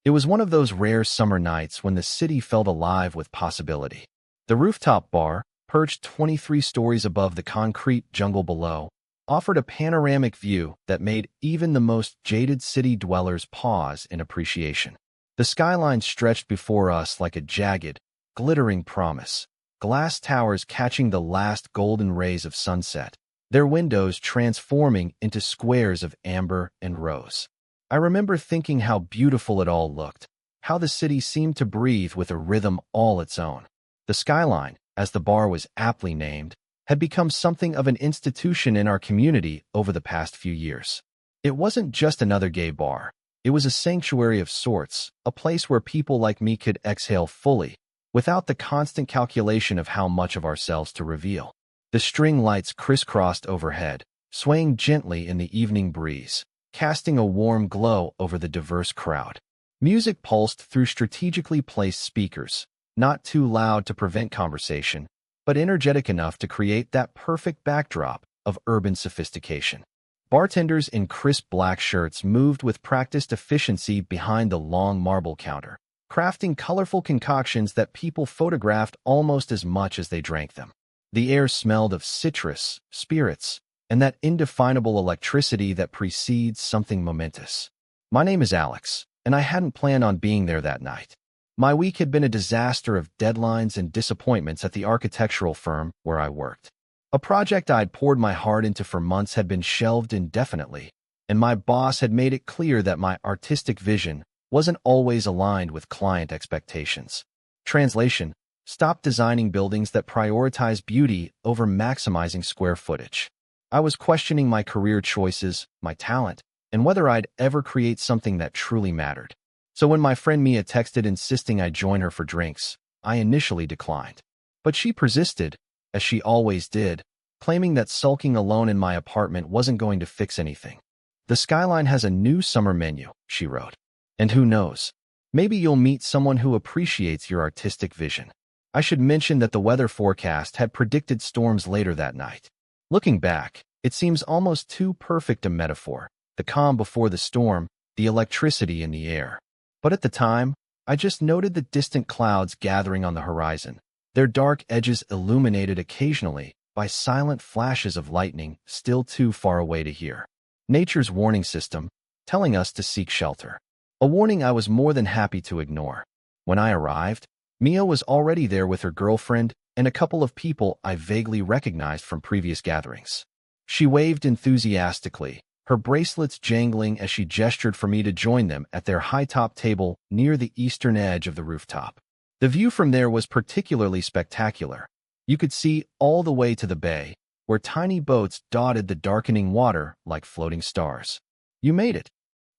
It was one of those rare summer nights when the city felt alive with possibility. The rooftop bar, perched 23 stories above the concrete jungle below, offered a panoramic view that made even the most jaded city dwellers pause in appreciation. The skyline stretched before us like a jagged, glittering promise, glass towers catching the last golden rays of sunset, their windows transforming into squares of amber and rose. I remember thinking how beautiful it all looked, how the city seemed to breathe with a rhythm all its own. The skyline, as the bar was aptly named, had become something of an institution in our community over the past few years. It wasn't just another gay bar. It was a sanctuary of sorts, a place where people like me could exhale fully, without the constant calculation of how much of ourselves to reveal. The string lights crisscrossed overhead, swaying gently in the evening breeze, casting a warm glow over the diverse crowd. Music pulsed through strategically placed speakers, not too loud to prevent conversation, but energetic enough to create that perfect backdrop of urban sophistication. Bartenders in crisp black shirts moved with practiced efficiency behind the long marble counter, crafting colorful concoctions that people photographed almost as much as they drank them. The air smelled of citrus, spirits, and that indefinable electricity that precedes something momentous. My name is Alex, and I hadn't planned on being there that night. My week had been a disaster of deadlines and disappointments at the architectural firm where I worked. A project I'd poured my heart into for months had been shelved indefinitely, and my boss had made it clear that my artistic vision wasn't always aligned with client expectations. Translation: stop designing buildings that prioritize beauty over maximizing square footage. I was questioning my career choices, my talent, and whether I'd ever create something that truly mattered. So when my friend Mia texted insisting I join her for drinks, I initially declined. But she persisted, as she always did, claiming that sulking alone in my apartment wasn't going to fix anything. The skyline has a new summer menu, she wrote. And who knows? Maybe you'll meet someone who appreciates your artistic vision. I should mention that the weather forecast had predicted storms later that night. Looking back, it seems almost too perfect a metaphor, the calm before the storm, the electricity in the air. But at the time, I just noted the distant clouds gathering on the horizon, their dark edges illuminated occasionally by silent flashes of lightning still too far away to hear. Nature's warning system, telling us to seek shelter. A warning I was more than happy to ignore. When I arrived, Mia was already there with her girlfriend and a couple of people I vaguely recognized from previous gatherings. She waved enthusiastically, her bracelets jangling as she gestured for me to join them at their high-top table near the eastern edge of the rooftop. The view from there was particularly spectacular. You could see all the way to the bay, where tiny boats dotted the darkening water like floating stars. "You made it,"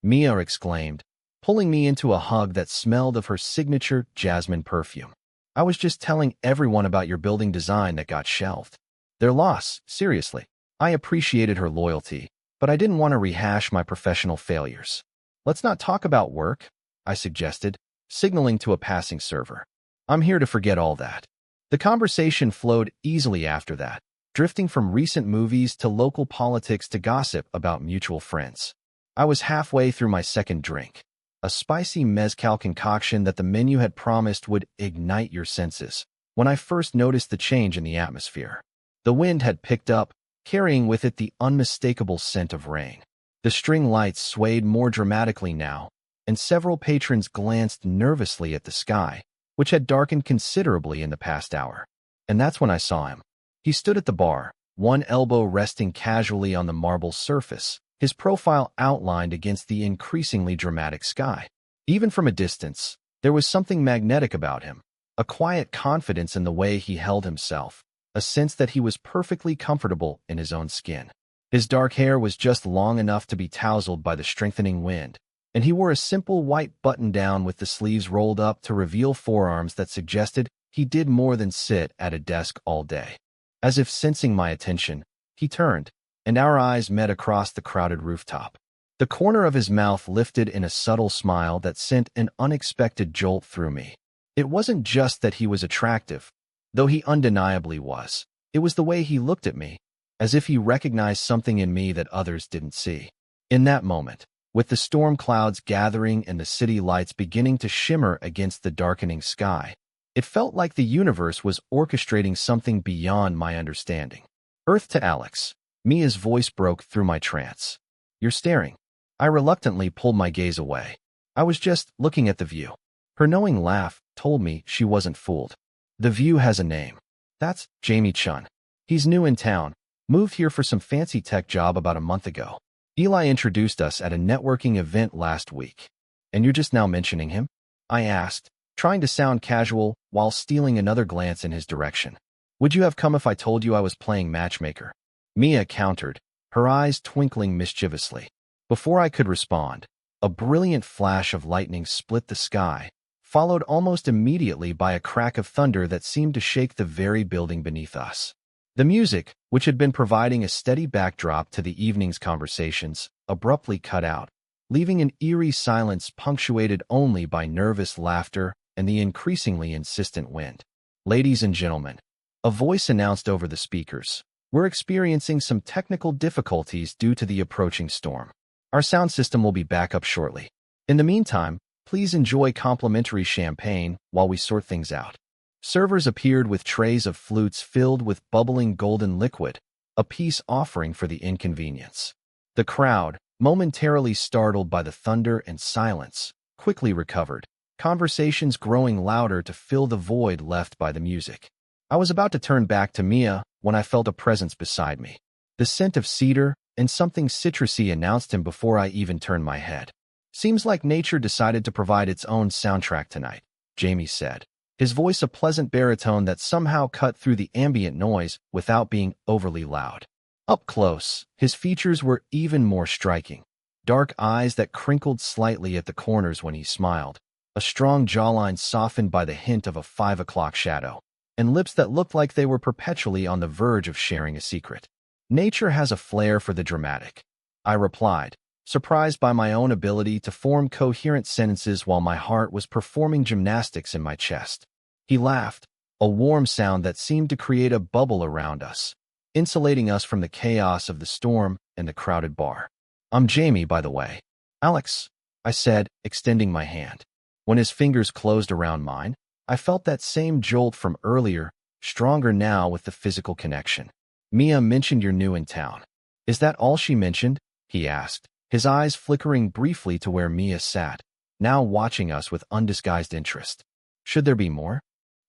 Mia exclaimed, pulling me into a hug that smelled of her signature jasmine perfume. "I was just telling everyone about your building design that got shelved." Their loss, seriously. I appreciated her loyalty, but I didn't want to rehash my professional failures. "Let's not talk about work," I suggested, signaling to a passing server. "I'm here to forget all that." The conversation flowed easily after that, drifting from recent movies to local politics to gossip about mutual friends. I was halfway through my second drink, a spicy mezcal concoction that the menu had promised would ignite your senses, when I first noticed the change in the atmosphere. The wind had picked up, carrying with it the unmistakable scent of rain. The string lights swayed more dramatically now, and several patrons glanced nervously at the sky, which had darkened considerably in the past hour. And that's when I saw him. He stood at the bar, one elbow resting casually on the marble surface, his profile outlined against the increasingly dramatic sky. Even from a distance, there was something magnetic about him, a quiet confidence in the way he held himself, a sense that he was perfectly comfortable in his own skin. His dark hair was just long enough to be tousled by the strengthening wind, and he wore a simple white button-down with the sleeves rolled up to reveal forearms that suggested he did more than sit at a desk all day. As if sensing my attention, he turned, and our eyes met across the crowded rooftop. The corner of his mouth lifted in a subtle smile that sent an unexpected jolt through me. It wasn't just that he was attractive, though he undeniably was. It was the way he looked at me, as if he recognized something in me that others didn't see. In that moment, With the storm clouds gathering and the city lights beginning to shimmer against the darkening sky, it felt like the universe was orchestrating something beyond my understanding. Earth to Alex. Mia's voice broke through my trance. You're staring. I reluctantly pulled my gaze away. I was just looking at the view. Her knowing laugh told me she wasn't fooled. The view has a name. That's Jamie Chun. He's new in town, moved here for some fancy tech job about a month ago. Eli introduced us at a networking event last week. And you're just now mentioning him? I asked, trying to sound casual while stealing another glance in his direction. Would you have come if I told you I was playing matchmaker? Mia countered, her eyes twinkling mischievously. Before I could respond, a brilliant flash of lightning split the sky, followed almost immediately by a crack of thunder that seemed to shake the very building beneath us. The music, which had been providing a steady backdrop to the evening's conversations, abruptly cut out, leaving an eerie silence punctuated only by nervous laughter and the increasingly insistent wind. Ladies and gentlemen, a voice announced over the speakers, we're experiencing some technical difficulties due to the approaching storm. Our sound system will be back up shortly. In the meantime, please enjoy complimentary champagne while we sort things out. Servers appeared with trays of flutes filled with bubbling golden liquid, a peace offering for the inconvenience. The crowd, momentarily startled by the thunder and silence, quickly recovered, conversations growing louder to fill the void left by the music. I was about to turn back to Mia when I felt a presence beside me. The scent of cedar and something citrusy announced him before I even turned my head. Seems like nature decided to provide its own soundtrack tonight, Jamie said, his voice a pleasant baritone that somehow cut through the ambient noise without being overly loud. Up close, his features were even more striking. Dark eyes that crinkled slightly at the corners when he smiled, a strong jawline softened by the hint of a 5 o'clock shadow, and lips that looked like they were perpetually on the verge of sharing a secret. Nature has a flair for the dramatic, I replied, surprised by my own ability to form coherent sentences while my heart was performing gymnastics in my chest. He laughed, a warm sound that seemed to create a bubble around us, insulating us from the chaos of the storm and the crowded bar. I'm Jamie, by the way. Alex, I said, extending my hand. When his fingers closed around mine, I felt that same jolt from earlier, stronger now with the physical connection. Mia mentioned you're new in town. Is that all she mentioned? He asked, his eyes flickering briefly to where Mia sat, now watching us with undisguised interest. Should there be more?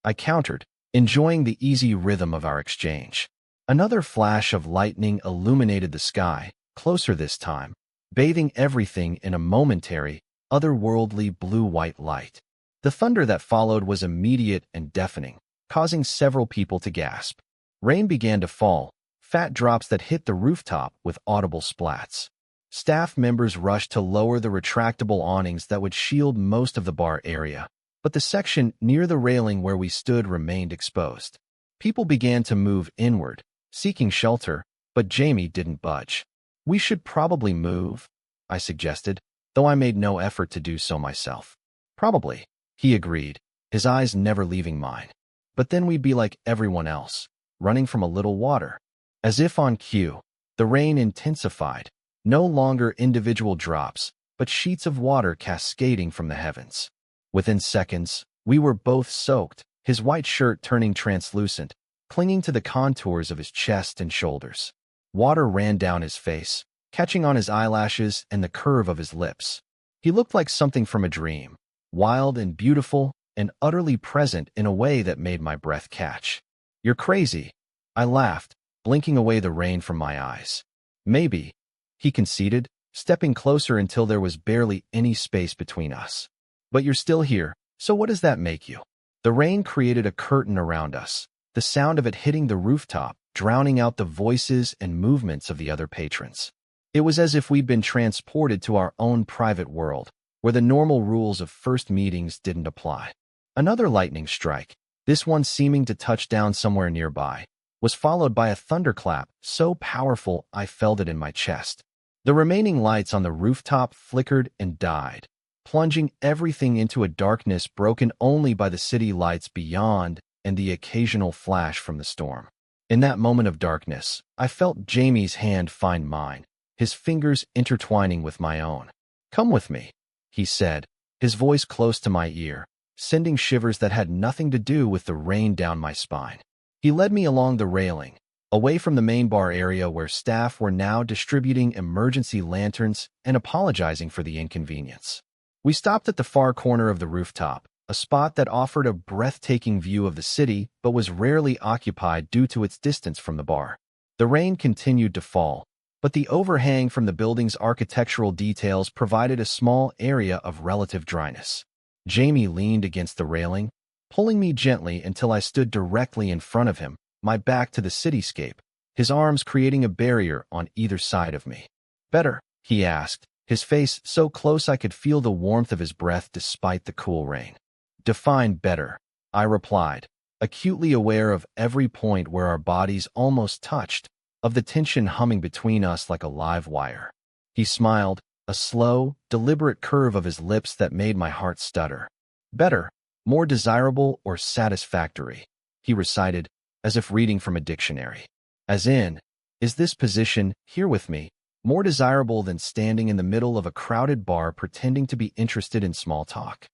I countered, enjoying the easy rhythm of our exchange. Another flash of lightning illuminated the sky, closer this time, bathing everything in a momentary, otherworldly blue-white light. The thunder that followed was immediate and deafening, causing several people to gasp. Rain began to fall, fat drops that hit the rooftop with audible splats. Staff members rushed to lower the retractable awnings that would shield most of the bar area, but the section near the railing where we stood remained exposed. People began to move inward, seeking shelter, but Jamie didn't budge. We should probably move, I suggested, though I made no effort to do so myself. Probably, he agreed, his eyes never leaving mine. But then we'd be like everyone else, running from a little water. As if on cue, the rain intensified, no longer individual drops, but sheets of water cascading from the heavens. Within seconds, we were both soaked, his white shirt turning translucent, clinging to the contours of his chest and shoulders. Water ran down his face, catching on his eyelashes and the curve of his lips. He looked like something from a dream, wild and beautiful and utterly present in a way that made my breath catch. You're crazy, I laughed, blinking away the rain from my eyes. Maybe, he conceded, stepping closer until there was barely any space between us. But you're still here, so what does that make you? The rain created a curtain around us, the sound of it hitting the rooftop, drowning out the voices and movements of the other patrons. It was as if we'd been transported to our own private world, where the normal rules of first meetings didn't apply. Another lightning strike, this one seeming to touch down somewhere nearby, was followed by a thunderclap so powerful I felt it in my chest. The remaining lights on the rooftop flickered and died, plunging everything into a darkness broken only by the city lights beyond and the occasional flash from the storm. In that moment of darkness, I felt Jamie's hand find mine, his fingers intertwining with my own. "Come with me," he said, his voice close to my ear, sending shivers that had nothing to do with the rain down my spine. He led me along the railing, away from the main bar area where staff were now distributing emergency lanterns and apologizing for the inconvenience. We stopped at the far corner of the rooftop, a spot that offered a breathtaking view of the city but was rarely occupied due to its distance from the bar. The rain continued to fall, but the overhang from the building's architectural details provided a small area of relative dryness. Jamie leaned against the railing, pulling me gently until I stood directly in front of him, my back to the cityscape, his arms creating a barrier on either side of me. "Better?" he asked, his face so close I could feel the warmth of his breath despite the cool rain. "Define better," I replied, acutely aware of every point where our bodies almost touched, of the tension humming between us like a live wire. He smiled, a slow, deliberate curve of his lips that made my heart stutter. "Better, more desirable, or satisfactory," he recited, as if reading from a dictionary. As in, is this position, here with me, more desirable than standing in the middle of a crowded bar pretending to be interested in small talk?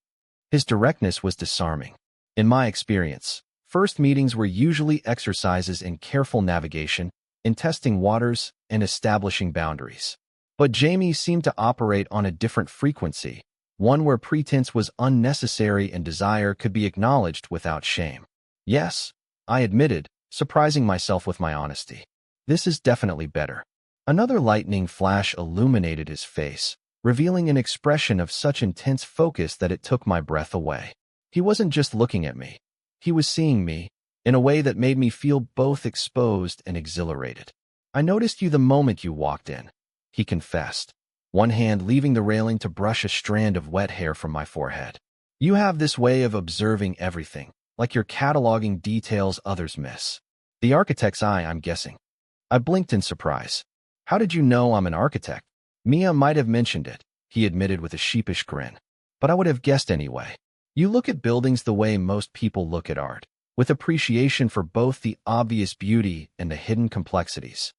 His directness was disarming. In my experience, first meetings were usually exercises in careful navigation, in testing waters, and establishing boundaries. But Jamie seemed to operate on a different frequency, one where pretense was unnecessary and desire could be acknowledged without shame. "Yes," I admitted, surprising myself with my honesty. "This is definitely better." Another lightning flash illuminated his face, revealing an expression of such intense focus that it took my breath away. He wasn't just looking at me. He was seeing me, in a way that made me feel both exposed and exhilarated. "I noticed you the moment you walked in," he confessed, one hand leaving the railing to brush a strand of wet hair from my forehead. "You have this way of observing everything, like you're cataloging details others miss. The architect's eye, I'm guessing." I blinked in surprise. "How did you know I'm an architect?" "Mia might have mentioned it," he admitted with a sheepish grin. "But I would have guessed anyway. You look at buildings the way most people look at art, with appreciation for both the obvious beauty and the hidden complexities."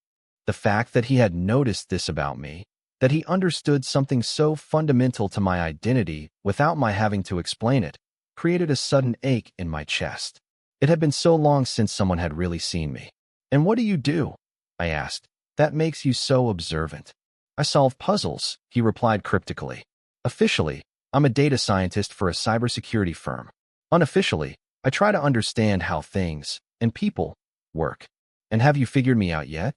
The fact that he had noticed this about me, that he understood something so fundamental to my identity without my having to explain it, created a sudden ache in my chest. It had been so long since someone had really seen me. "And what do you do?" I asked. "That makes you so observant." "I solve puzzles," he replied cryptically. "Officially, I'm a data scientist for a cybersecurity firm. Unofficially, I try to understand how things, and people, work." "And have you figured me out yet?"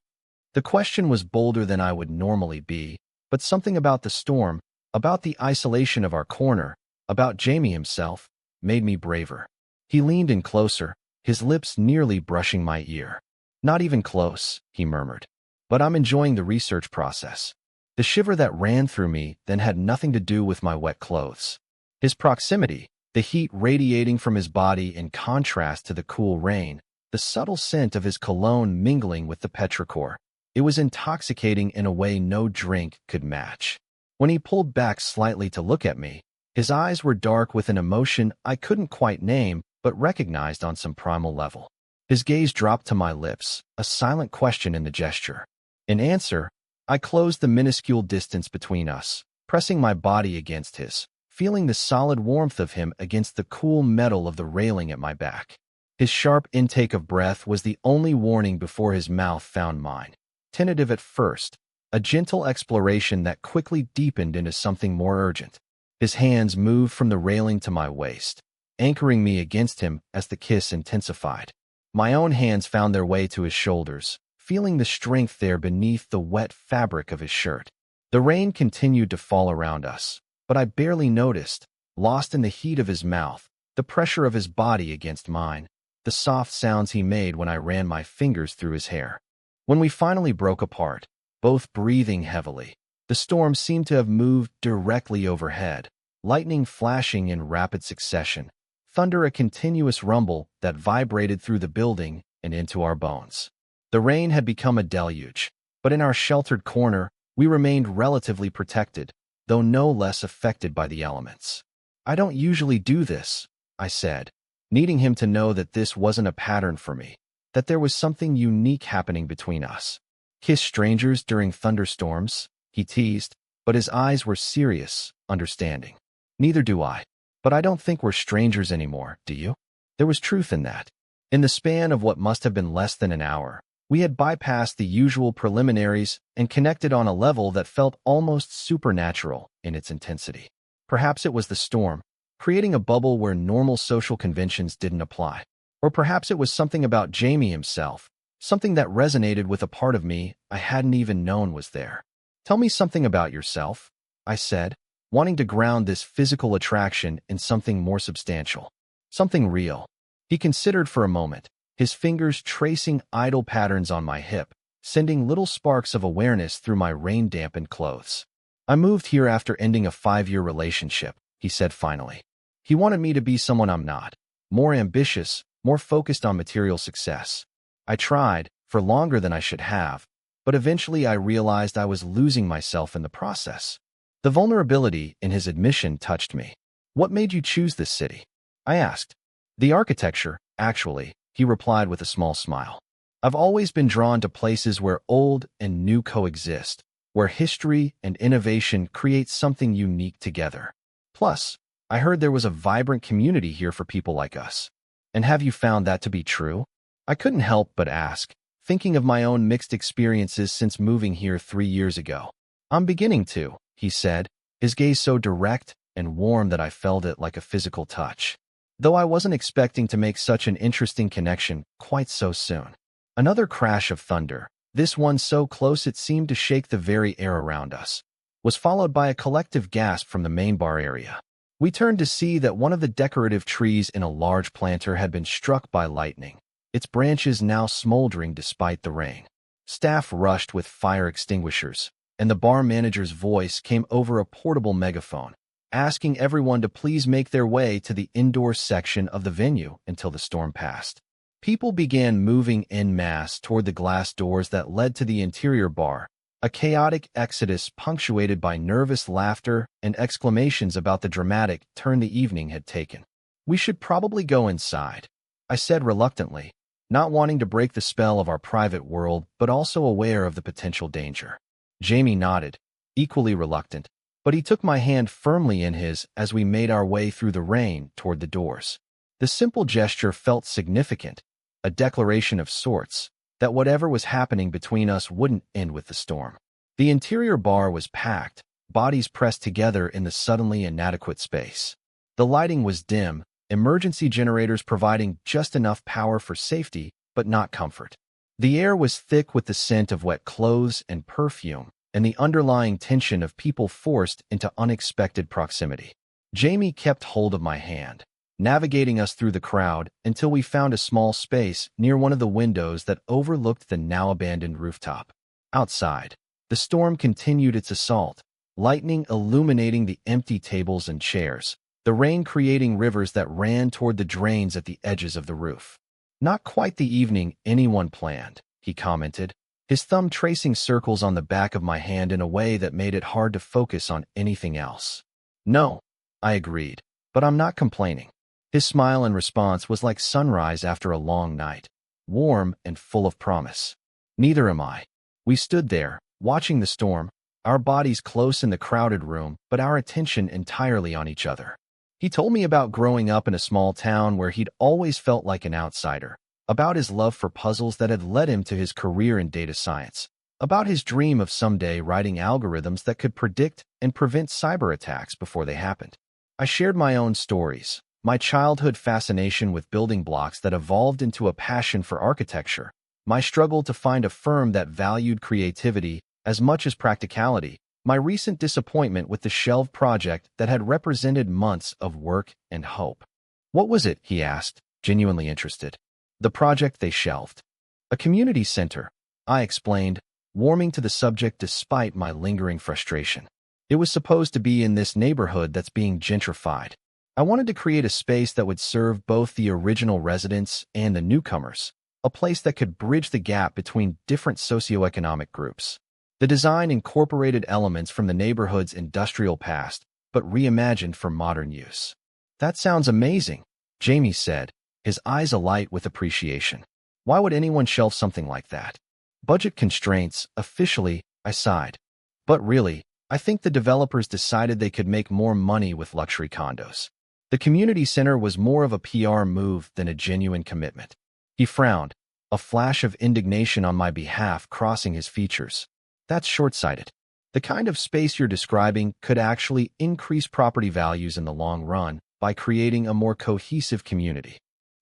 The question was bolder than I would normally be, but something about the storm, about the isolation of our corner, about Jamie himself, made me braver. He leaned in closer, his lips nearly brushing my ear. "Not even close," he murmured. "But I'm enjoying the research process." The shiver that ran through me then had nothing to do with my wet clothes. His proximity, the heat radiating from his body in contrast to the cool rain, the subtle scent of his cologne mingling with the petrichor. It was intoxicating in a way no drink could match. When he pulled back slightly to look at me, his eyes were dark with an emotion I couldn't quite name but recognized on some primal level. His gaze dropped to my lips, a silent question in the gesture. In answer, I closed the minuscule distance between us, pressing my body against his, feeling the solid warmth of him against the cool metal of the railing at my back. His sharp intake of breath was the only warning before his mouth found mine. Tentative at first, a gentle exploration that quickly deepened into something more urgent. His hands moved from the railing to my waist, anchoring me against him as the kiss intensified. My own hands found their way to his shoulders, feeling the strength there beneath the wet fabric of his shirt. The rain continued to fall around us, but I barely noticed, lost in the heat of his mouth, the pressure of his body against mine, the soft sounds he made when I ran my fingers through his hair. When we finally broke apart, both breathing heavily, the storm seemed to have moved directly overhead, lightning flashing in rapid succession, thunder a continuous rumble that vibrated through the building and into our bones. The rain had become a deluge, but in our sheltered corner, we remained relatively protected, though no less affected by the elements. "I don't usually do this," I said, needing him to know that this wasn't a pattern for me, that there was something unique happening between us. "Kiss strangers during thunderstorms?" he teased, but his eyes were serious, understanding. Neither do I. But I don't think we're strangers anymore, do you? There was truth in that. In the span of what must have been less than an hour, we had bypassed the usual preliminaries and connected on a level that felt almost supernatural in its intensity. Perhaps it was the storm, creating a bubble where normal social conventions didn't apply. Or perhaps it was something about Jamie himself, something that resonated with a part of me I hadn't even known was there. "Tell me something about yourself," I said, wanting to ground this physical attraction in something more substantial, something real. He considered for a moment, his fingers tracing idle patterns on my hip, sending little sparks of awareness through my rain-dampened clothes. "I moved here after ending a 5-year relationship," he said finally. He wanted me to be someone I'm not, more ambitious, more focused on material success. I tried, for longer than I should have, but eventually I realized I was losing myself in the process. The vulnerability in his admission touched me. "What made you choose this city?" I asked. "The architecture, actually," he replied with a small smile. "I've always been drawn to places where old and new coexist, where history and innovation create something unique together. Plus, I heard there was a vibrant community here for people like us. And have you found that to be true?" I couldn't help but ask, thinking of my own mixed experiences since moving here 3 years ago. "I'm beginning to," he said, his gaze so direct and warm that I felt it like a physical touch. Though I wasn't expecting to make such an interesting connection quite so soon. Another crash of thunder, this one so close it seemed to shake the very air around us, was followed by a collective gasp from the main bar area. We turned to see that one of the decorative trees in a large planter had been struck by lightning, its branches now smoldering despite the rain. Staff rushed with fire extinguishers, and the bar manager's voice came over a portable megaphone, asking everyone to please make their way to the indoor section of the venue until the storm passed. People began moving en masse toward the glass doors that led to the interior bar, a chaotic exodus punctuated by nervous laughter and exclamations about the dramatic turn the evening had taken. "We should probably go inside," I said reluctantly, not wanting to break the spell of our private world but also aware of the potential danger. Jamie nodded, equally reluctant, but he took my hand firmly in his as we made our way through the rain toward the doors. The simple gesture felt significant, a declaration of sorts, that whatever was happening between us wouldn't end with the storm. The interior bar was packed, bodies pressed together in the suddenly inadequate space. The lighting was dim, emergency generators providing just enough power for safety, but not comfort. The air was thick with the scent of wet clothes and perfume, and the underlying tension of people forced into unexpected proximity. Jamie kept hold of my hand, navigating us through the crowd until we found a small space near one of the windows that overlooked the now-abandoned rooftop. Outside, the storm continued its assault, lightning illuminating the empty tables and chairs, the rain creating rivers that ran toward the drains at the edges of the roof. "Not quite the evening anyone planned," he commented, his thumb tracing circles on the back of my hand in a way that made it hard to focus on anything else. "No," I agreed, "but I'm not complaining." His smile in response was like sunrise after a long night, warm and full of promise. "Neither am I." We stood there, watching the storm, our bodies close in the crowded room, but our attention entirely on each other. He told me about growing up in a small town where he'd always felt like an outsider, about his love for puzzles that had led him to his career in data science, about his dream of someday writing algorithms that could predict and prevent cyber attacks before they happened. I shared my own stories, my childhood fascination with building blocks that evolved into a passion for architecture, my struggle to find a firm that valued creativity as much as practicality, my recent disappointment with the shelved project that had represented months of work and hope. "What was it?" he asked, genuinely interested. "The project they shelved." "A community center," I explained, warming to the subject despite my lingering frustration. "It was supposed to be in this neighborhood that's being gentrified. I wanted to create a space that would serve both the original residents and the newcomers, a place that could bridge the gap between different socioeconomic groups. The design incorporated elements from the neighborhood's industrial past, but reimagined for modern use." "That sounds amazing," Jamie said, his eyes alight with appreciation. "Why would anyone shelve something like that?" "Budget constraints, officially," I sighed. "But really, I think the developers decided they could make more money with luxury condos. The community center was more of a PR move than a genuine commitment. He frowned, a flash of indignation on my behalf crossing his features. That's short-sighted. The kind of space you're describing could actually increase property values in the long run by creating a more cohesive community.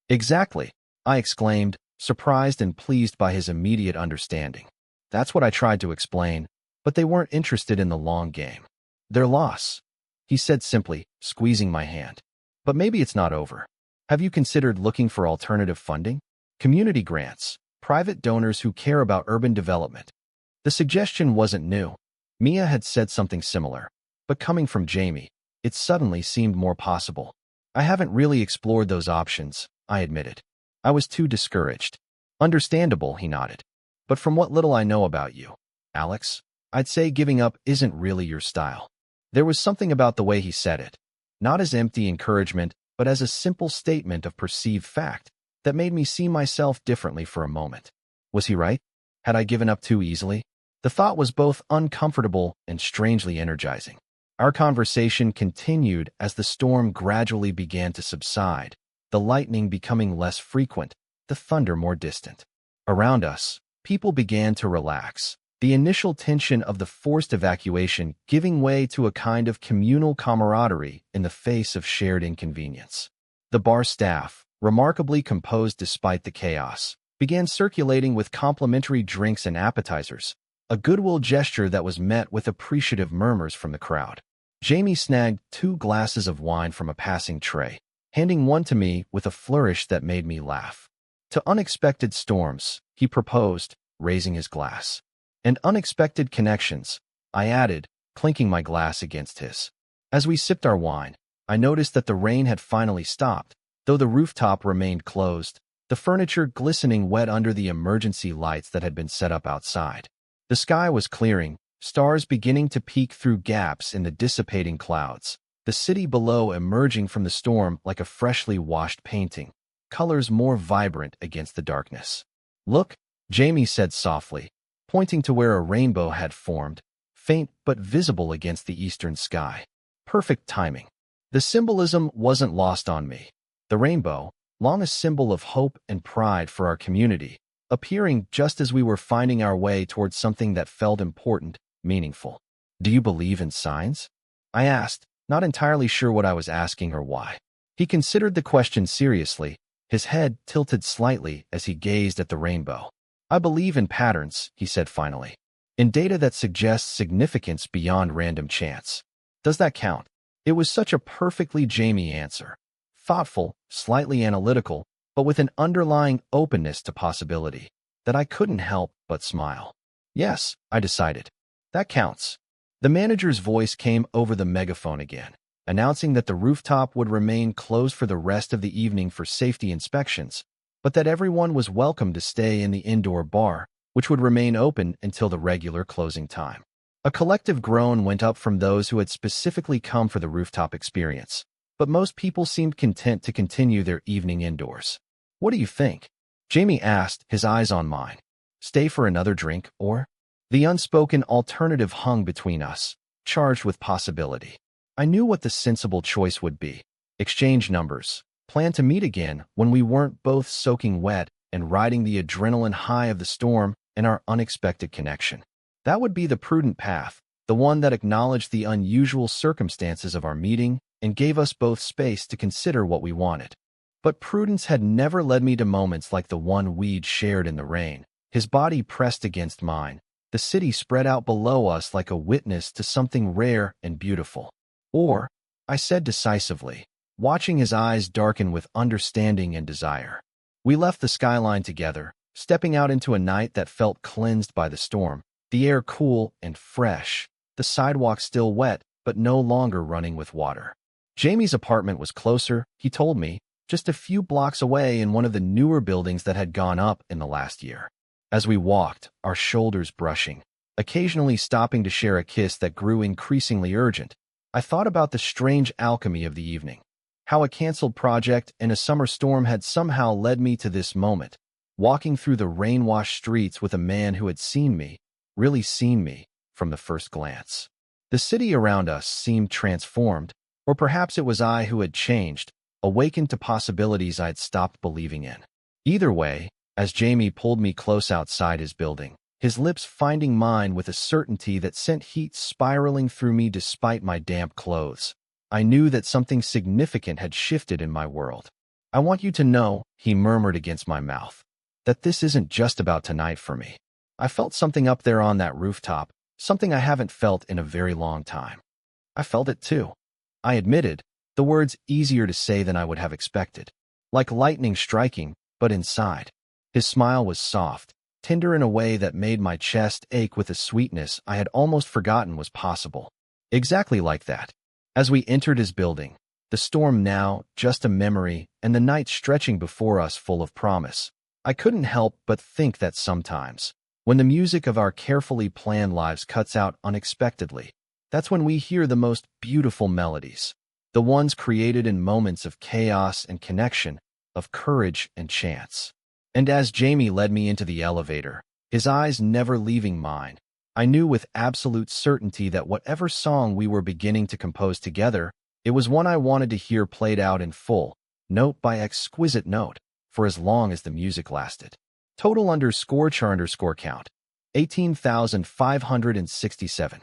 Exactly, I exclaimed, surprised and pleased by his immediate understanding. That's what I tried to explain, but they weren't interested in the long game. Their loss, he said simply, squeezing my hand. But maybe it's not over. Have you considered looking for alternative funding? Community grants, private donors who care about urban development. The suggestion wasn't new. Mia had said something similar, but coming from Jamie, it suddenly seemed more possible. I haven't really explored those options, I admitted. I was too discouraged. Understandable, he nodded. But from what little I know about you, Alex, I'd say giving up isn't really your style. There was something about the way he said it, not as empty encouragement, but as a simple statement of perceived fact that made me see myself differently for a moment. Was he right? Had I given up too easily? The thought was both uncomfortable and strangely energizing. Our conversation continued as the storm gradually began to subside, the lightning becoming less frequent, the thunder more distant. Around us, people began to relax, the initial tension of the forced evacuation giving way to a kind of communal camaraderie in the face of shared inconvenience. The bar staff, remarkably composed despite the chaos, began circulating with complimentary drinks and appetizers, a goodwill gesture that was met with appreciative murmurs from the crowd. Jamie snagged 2 glasses of wine from a passing tray, handing one to me with a flourish that made me laugh. To unexpected storms, he proposed, raising his glass. And unexpected connections, I added, clinking my glass against his. As we sipped our wine, I noticed that the rain had finally stopped, though the rooftop remained closed, the furniture glistening wet under the emergency lights that had been set up outside. The sky was clearing, stars beginning to peek through gaps in the dissipating clouds, the city below emerging from the storm like a freshly washed painting, colors more vibrant against the darkness. Look, Jamie said softly, pointing to where a rainbow had formed, faint but visible against the eastern sky. Perfect timing. The symbolism wasn't lost on me. The rainbow, long a symbol of hope and pride for our community, appearing just as we were finding our way towards something that felt important, meaningful. Do you believe in signs? I asked, not entirely sure what I was asking or why. He considered the question seriously, his head tilted slightly as he gazed at the rainbow. I believe in patterns, he said finally, in data that suggests significance beyond random chance. Does that count? It was such a perfectly Jamie answer. Thoughtful, slightly analytical, but with an underlying openness to possibility, that I couldn't help but smile. Yes, I decided. That counts. The manager's voice came over the megaphone again, announcing that the rooftop would remain closed for the rest of the evening for safety inspections, but that everyone was welcome to stay in the indoor bar, which would remain open until the regular closing time. A collective groan went up from those who had specifically come for the rooftop experience, but most people seemed content to continue their evening indoors. What do you think? Jamie asked, his eyes on mine. Stay for another drink, or? The unspoken alternative hung between us, charged with possibility. I knew what the sensible choice would be. Exchange numbers. Plan to meet again when we weren't both soaking wet and riding the adrenaline high of the storm and our unexpected connection. That would be the prudent path, the one that acknowledged the unusual circumstances of our meeting and gave us both space to consider what we wanted. But prudence had never led me to moments like the one we'd shared in the rain. His body pressed against mine, the city spread out below us like a witness to something rare and beautiful. Or, I said decisively, watching his eyes darken with understanding and desire. We left the skyline together, stepping out into a night that felt cleansed by the storm, the air cool and fresh, the sidewalk still wet but no longer running with water. Jamie's apartment was closer, he told me, just a few blocks away in one of the newer buildings that had gone up in the last year. As we walked, our shoulders brushing, occasionally stopping to share a kiss that grew increasingly urgent, I thought about the strange alchemy of the evening. How a canceled project and a summer storm had somehow led me to this moment, walking through the rain-washed streets with a man who had seen me, really seen me, from the first glance. The city around us seemed transformed, or perhaps it was I who had changed, awakened to possibilities I had stopped believing in. Either way, as Jamie pulled me close outside his building, his lips finding mine with a certainty that sent heat spiraling through me despite my damp clothes, I knew that something significant had shifted in my world. "I want you to know," he murmured against my mouth, "that this isn't just about tonight for me. I felt something up there on that rooftop, something I haven't felt in a very long time." "I felt it too," I admitted, the words easier to say than I would have expected. Like lightning striking, but inside. His smile was soft, tender in a way that made my chest ache with a sweetness I had almost forgotten was possible. Exactly like that. As we entered his building, the storm now just a memory and the night stretching before us full of promise, I couldn't help but think that sometimes, when the music of our carefully planned lives cuts out unexpectedly, that's when we hear the most beautiful melodies, the ones created in moments of chaos and connection, of courage and chance. And as Jamie led me into the elevator, his eyes never leaving mine, I knew with absolute certainty that whatever song we were beginning to compose together, it was one I wanted to hear played out in full, note by exquisite note, for as long as the music lasted. Total _char_count, 18,567.